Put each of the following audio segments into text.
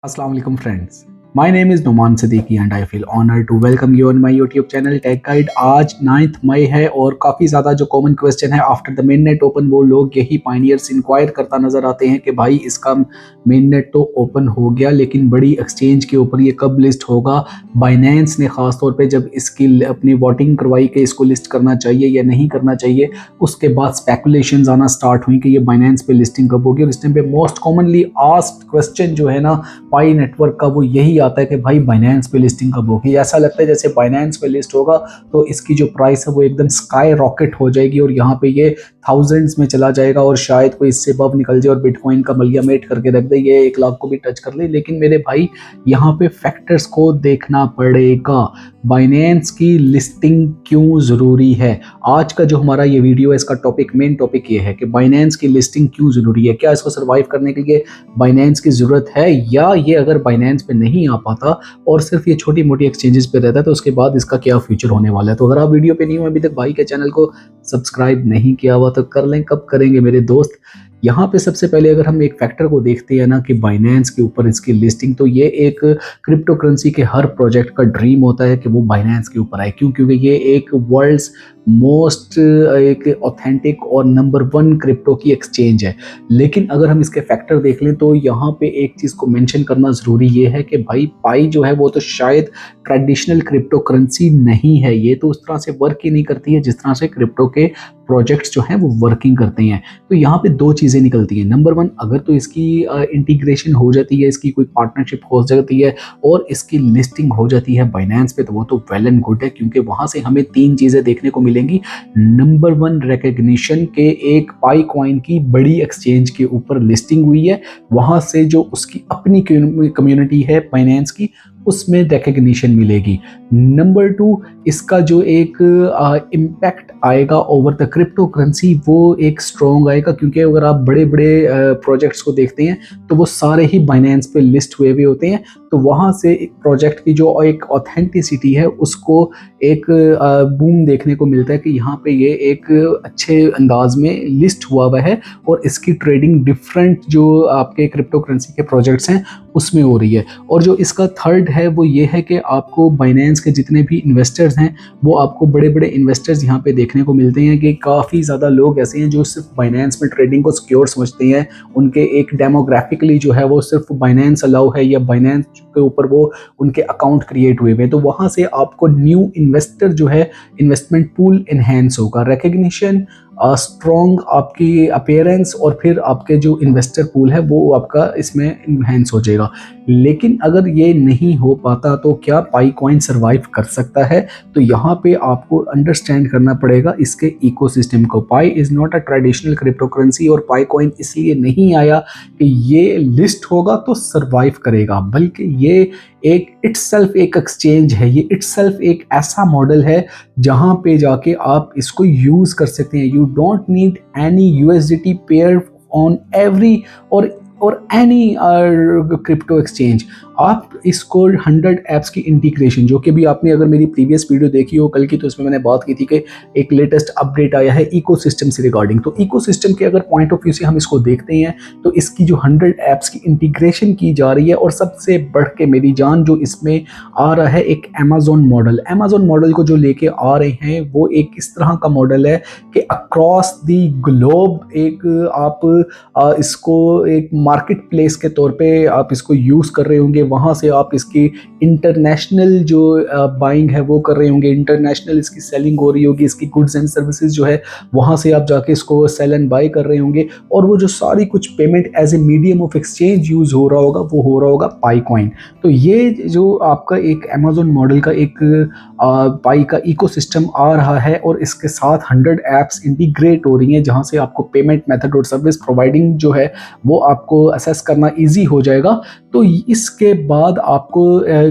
Assalamu alaikum friends. My name is Numan Siddiqui and I feel honored to welcome you on my YouTube channel Tech Guide. आज 9th मई है और काफ़ी ज़्यादा जो common question है after the main net open वो लोग यही पाइनियर्स इंक्वायर करता नज़र आते हैं कि भाई इसका मेन नेट तो ओपन हो गया लेकिन बड़ी एक्सचेंज के ऊपर ये कब लिस्ट होगा। बाइनेंस ने ख़ास तौर पे जब इसकी अपनी वोटिंग करवाई कि इसको लिस्ट करना चाहिए या नहीं करना चाहिए, उसके बाद स्पेकुलेशंस आना स्टार्ट हुई कि ये बाइनेंस पे लिस्टिंग कब होगी। और इस टाइम पे मोस्ट कॉमनली आस्क्ड क्वेश्चन जो है ना पाई नेटवर्क का वो यही आता है कि भाई बाइनेंस पे लिस्टिंग कब होगी। ऐसा लगता है जैसे बाइनेंस पे लिस्ट होगा तो इसकी जो प्राइस है वो एकदम स्काई रॉकेट हो जाएगी और यहाँ पे ये थाउजेंड्स में चला जाएगा और शायद कोई इससे बब निकल जाए और बिटकॉइन का मलियामेट करके रख दे, ये 1 लाख को भी टच कर ले। लेकिन मेरे भाई यहाँ पे फैक्टर्स को देखना पड़ेगा। बाइनेंस की लिस्टिंग क्यों ज़रूरी है? आज का जो हमारा ये वीडियो है इसका मेन टॉपिक ये है कि बाइनेंस की लिस्टिंग क्यों ज़रूरी है। क्या इसको सर्वाइव करने के लिए बाइनेंस की ज़रूरत है, या ये अगर बाइनेंस पे नहीं आ पाता और सिर्फ ये छोटी मोटी एक्सचेंजेस पे रहता है तो उसके बाद इसका क्या फ्यूचर होने वाला है। तो अगर आप वीडियो पे नहीं हो अभी तक, भाई के चैनल को सब्सक्राइब नहीं किया हुआ तो कर लें। कब करेंगे मेरे दोस्त? यहाँ पे सबसे पहले अगर हम एक फैक्टर को देखते हैं ना कि बाइनेंस के ऊपर इसकी लिस्टिंग, तो ये एक क्रिप्टो करेंसी के हर प्रोजेक्ट का ड्रीम होता है कि वो बाइनेंस के ऊपर आए। क्यों? क्योंकि ये एक वर्ल्ड्स मोस्ट एक ऑथेंटिक और नंबर 1 क्रिप्टो की एक्सचेंज है। लेकिन अगर हम इसके फैक्टर देख लें तो यहाँ पे एक चीज़ को मेंशन करना ज़रूरी ये है कि भाई पाई जो है वो तो शायद ट्रेडिशनल क्रिप्टो करेंसी नहीं है। ये तो उस तरह से वर्क ही नहीं करती है जिस तरह से क्रिप्टो के प्रोजेक्ट्स जो हैं वो वर्किंग करते हैं। तो यहाँ पे 2 चीज़ें निकलती हैं। नंबर 1, अगर तो इसकी इंटीग्रेशन हो जाती है, इसकी कोई पार्टनरशिप हो जाती है और इसकी लिस्टिंग हो जाती है बाइनेंस पे, तो वो तो वेल एंड गुड है क्योंकि वहाँ से हमें 3 चीज़ें देखने को मिलेंगी। नंबर 1, रिकग्निशन के एक पाई कॉइन की बड़ी एक्सचेंज के ऊपर लिस्टिंग हुई है, वहाँ से जो उसकी अपनी कम्युनिटी है बाइनेंस की उसमें रिकग्निशन मिलेगी। नंबर 2, इसका जो एक इम्पैक्ट आएगा ओवर द क्रिप्टो करेंसी वो एक स्ट्रॉन्ग आएगा, क्योंकि अगर आप बड़े बड़े प्रोजेक्ट्स को देखते हैं तो वो सारे ही बाइनेंस पे लिस्ट हुए होते हैं। तो वहाँ से एक प्रोजेक्ट की जो एक ऑथेंटिसिटी है उसको एक बूम देखने को मिलता है कि यहाँ पे ये एक अच्छे अंदाज में लिस्ट हुआ हुआ है और इसकी ट्रेडिंग डिफरेंट जो आपके क्रिप्टो करेंसी के प्रोजेक्ट्स हैं उसमें हो रही है। और जो इसका थर्ड है वो ये है कि आपको बाइनेंस के जितने भी इन्वेस्टर्स हैं वो आपको बड़े बड़े इन्वेस्टर्स यहाँ पे देखने को मिलते हैं कि काफ़ी ज़्यादा लोग ऐसे हैं जो सिर्फ बाइनेंस में ट्रेडिंग को सिक्योर समझते हैं। उनके एक डेमोग्राफिकली जो है वो सिर्फ बाइनेंस अलाउ है या बाइनेंस के ऊपर वो उनके अकाउंट क्रिएट हुए हैं। तो वहाँ से आपको न्यू इन्वेस्टर जो है इन्वेस्टमेंट पूल इन्हेंस होगा, रिकग्निशन, स्ट्रॉन्ग आपकी अपीयरेंस और फिर आपके जो इन्वेस्टर पूल है वो आपका इसमें इन्हेंस हो जाएगा। लेकिन अगर ये नहीं हो पाता तो क्या पाई कॉइन सर्वाइव कर सकता है? तो यहाँ पे आपको अंडरस्टैंड करना पड़ेगा इसके इकोसिस्टम को। Pi is not a traditional crypto currency और पाई कॉइन इसलिए नहीं आया कि ये लिस्ट होगा तो सर्वाइव करेगा, बल्कि ये एक इटसेल्फ एक एक्सचेंज है। ये इटसेल्फ एक ऐसा मॉडल है जहाँ पे जाके आप इसको यूज़ कर सकते हैं। You don't need any USDT pair on every और एनी क्रिप्टो एक्सचेंज। आप इसको 100 ऐप्स की इंटीग्रेशन, जो कि भी आपने अगर मेरी प्रीवियस वीडियो देखी हो कल की, तो उसमें मैंने बात की थी कि एक लेटेस्ट अपडेट आया है इकोसिस्टम से रिगार्डिंग। तो इकोसिस्टम के अगर पॉइंट ऑफ व्यू से हम इसको देखते हैं तो इसकी जो 100 ऐप्स की इंटीग्रेशन की जा रही है और सबसे बढ़ के मेरी जान जो इसमें आ रहा है एक अमेजोन मॉडल। अमेजोन मॉडल को जो लेके आ रहे हैं वो एक इस तरह का मॉडल है कि अक्रॉस द ग्लोब एक आप इसको एक मार्केट प्लेस के तौर पे आप इसको यूज़ कर रहे होंगे। वहाँ से आप इसकी इंटरनेशनल जो बाइंग है वो कर रहे होंगे, इंटरनेशनल इसकी सेलिंग हो रही होगी, इसकी गुड्स एंड सर्विसेज जो है वहाँ से आप जाके इसको सेल एंड बाई कर रहे होंगे। और वो जो सारी कुछ payment as a medium of exchange use हो रहा होगा वो हो रहा होगा पाई कॉइन। तो ये जो आपका एक अमेजोन मॉडल का एक पाई का इकोसिस्टम आ रहा है और इसके साथ 100 ऐप्स इंटीग्रेट हो रही हैं जहाँ से आपको पेमेंट मेथड और सर्विस प्रोवाइडिंग जो है वो आपको असेस करना ईजी हो जाएगा। तो इसके बाद आपको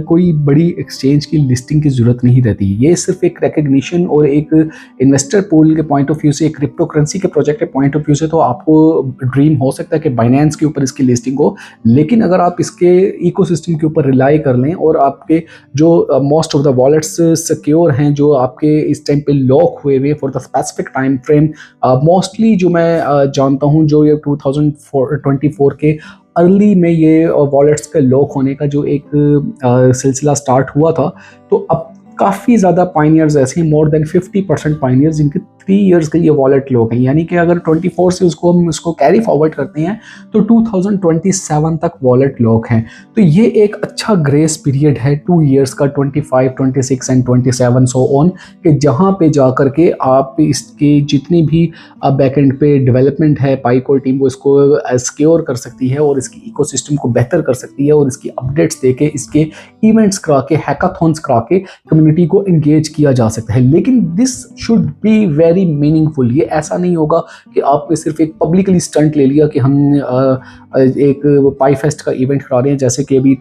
कोई बड़ी एक्सचेंज की लिस्टिंग की ज़रूरत नहीं रहती। ये सिर्फ एक रिकग्निशन और एक इन्वेस्टर पूल के पॉइंट ऑफ व्यू से, एक क्रिप्टो करेंसी के प्रोजेक्ट के पॉइंट ऑफ व्यू से तो आपको ड्रीम हो सकता है कि बाइनेंस के ऊपर इसकी लिस्टिंग हो। लेकिन अगर आप इसके इकोसिस्टम के ऊपर रिलाई कर लें और आपके जो most of the wallets secure हैं जो आपके इस टाइम पे लॉक हुए for the specific time frame, mostly जो मैं जानता हूँ जो ये 2024 के अर्ली में ये वॉलेट्स के लॉक होने का जो एक सिलसिला स्टार्ट हुआ था, तो अब काफ़ी ज़्यादा पाइनियर्स ऐसे हैं, मोर देन 50% पाइनियर्स जिनके 3 इयर्स के लिए वॉलेट लॉक हैं। यानी कि अगर 24 से हम उसको कैरी फॉरवर्ड करते हैं तो 2027 तक वॉलेट लॉक हैं। तो ये एक अच्छा ग्रेस पीरियड है 2 इयर्स का, 25, 26 एंड 27 सो ऑन, कि जहाँ पे जा कर के आप इसकी जितनी भी बैकएंड पे डेवलपमेंट है, पाइकोर टीम वो इसको सिक्योर कर सकती है और इसकी इकोसिस्टम को बेहतर कर सकती है और इसकी अपडेट्स देके, इसके इवेंट्स करा के, हैकाथॉन्स करा के कम्युनिटी को एंगेज किया जा सकता है। लेकिन this should be very meaningful. ये ऐसा नहीं होगा कि आपने सिर्फ एक पब्लिकली स्टंट ले लिया कि हम एक पाई फेस्ट का इवेंट करा रहे हैं, जैसे कि अभी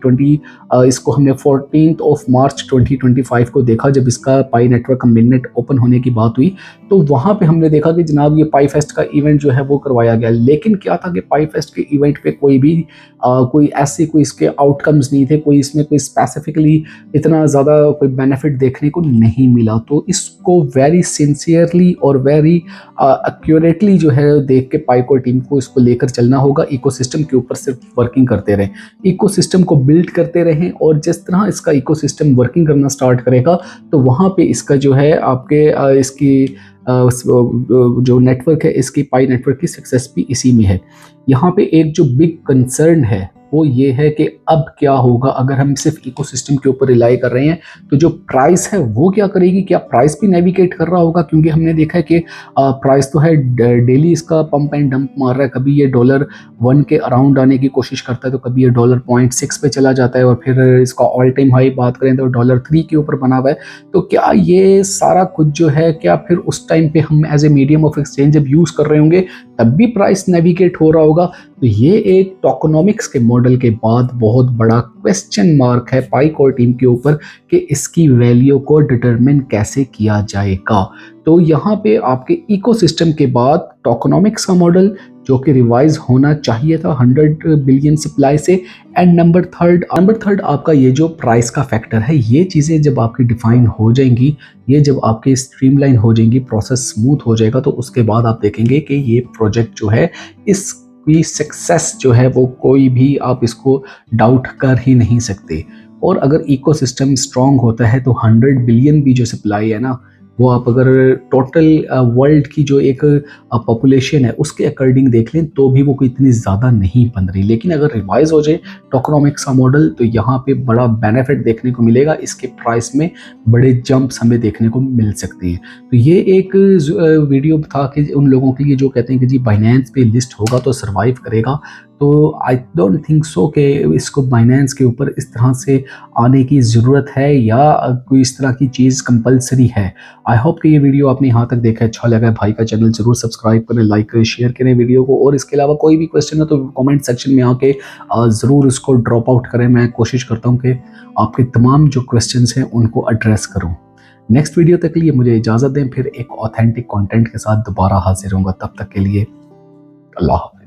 इसको हमने 14 मार्च 2025 को देखा जब इसका पाई नेटवर्क का मिडनेट ओपन होने की बात हुई। तो वहाँ पे हमने देखा कि जनाब ये पाई फेस्ट का इवेंट जो है वो करवाया गया, लेकिन क्या था कि पाई फेस्ट के इवेंट पे कोई ऐसे कोई इसके आउटकम्स नहीं थे, कोई इसमें कोई स्पेसिफिकली इतना ज़्यादा कोई बेनिफिट देखने को नहीं मिला। तो इसको वेरी सिंसियरली और वेरी एक्यूरेटली जो है देख के पाइकोर टीम को इसको लेकर चलना होगा। इकोसिस्टम के ऊपर सिर्फ वर्किंग करते रहें, इकोसिस्टम को बिल्ड करते रहें, और जिस तरह इसका इकोसिस्टम वर्किंग करना स्टार्ट करेगा तो वहाँ पे इसका जो है आपके इसकी जो नेटवर्क है, इसकी पाई नेटवर्क की सक्सेस भी इसी में है। यहाँ पे एक जो बिग कंसर्न है वो ये है कि अब क्या होगा अगर हम सिर्फ इकोसिस्टम के ऊपर रिलाई कर रहे हैं, तो जो प्राइस है वो क्या करेगी, क्या प्राइस भी नेविगेट कर रहा होगा? क्योंकि हमने देखा है कि प्राइस तो है डेली इसका पंप एंड डंप मार रहा है, कभी ये $1 के अराउंड आने की कोशिश करता है, तो कभी ये $0.6 पे चला जाता है, और फिर इसका ऑल टाइम हाई बात करें तो $3 के ऊपर बना हुआ है। तो क्या ये सारा कुछ जो है, क्या फिर उस टाइम पे हम as a medium of exchange जब यूज़ कर रहे होंगे तब भी प्राइस नेविगेट हो रहा होगा? तो ये एक टोकेनोमिक्स के मॉडल के बाद बहुत बड़ा क्वेश्चन मार्क है पाइकोर टीम के ऊपर कि इसकी वैल्यू को डिटरमिन कैसे किया जाएगा। तो यहाँ पे आपके इकोसिस्टम के बाद टोकेनोमिक्स का मॉडल जो कि रिवाइज होना चाहिए था 100 बिलियन सप्लाई से, एंड नंबर थर्ड आपका ये जो प्राइस का फैक्टर है, ये चीज़ें जब आपकी डिफाइन हो जाएंगी, ये जब आपके स्ट्रीमलाइन हो जाएंगी, प्रोसेस स्मूथ हो जाएगा, तो उसके बाद आप देखेंगे कि ये प्रोजेक्ट जो है इसकी सक्सेस जो है वो कोई भी आप इसको डाउट कर ही नहीं सकते। और अगर इकोसिस्टम स्ट्रांग होता है तो 100 बिलियन भी जो सप्लाई है ना, वो आप अगर टोटल वर्ल्ड की जो एक पॉपुलेशन है उसके अकॉर्डिंग देख लें तो भी वो कोई इतनी ज़्यादा नहीं बन रही। लेकिन अगर रिवाइज हो जाए टोकेनोमिक्स का मॉडल तो यहाँ पे बड़ा बेनिफिट देखने को मिलेगा, इसके प्राइस में बड़े जंप्स हमें देखने को मिल सकती है। तो ये एक वीडियो था कि उन लोगों के लिए जो कहते हैं कि जी बाइनेंस पे लिस्ट होगा तो सर्वाइव करेगा, तो आई डोंट थिंक सो कि इसको बाइनेंस के ऊपर इस तरह से आने की ज़रूरत है या कोई इस तरह की चीज़ कंपलसरी है। आई होप कि ये वीडियो आपने यहाँ तक देखा, अच्छा लगा है, भाई का चैनल जरूर सब्सक्राइब करें, लाइक करें, शेयर करें वीडियो को, और इसके अलावा कोई भी क्वेश्चन है तो कमेंट सेक्शन में आके ज़रूर उसको ड्रॉप आउट करें। मैं कोशिश करता हूँ कि आपके तमाम जो क्वेश्चंस हैं उनको एड्रेस करूँ। नेक्स्ट वीडियो तक के लिए मुझे इजाज़त दें, फिर एक ऑथेंटिक कंटेंट के साथ दोबारा हाजिर होऊंगा। तब तक के लिए अल्लाह हाफ़िज़।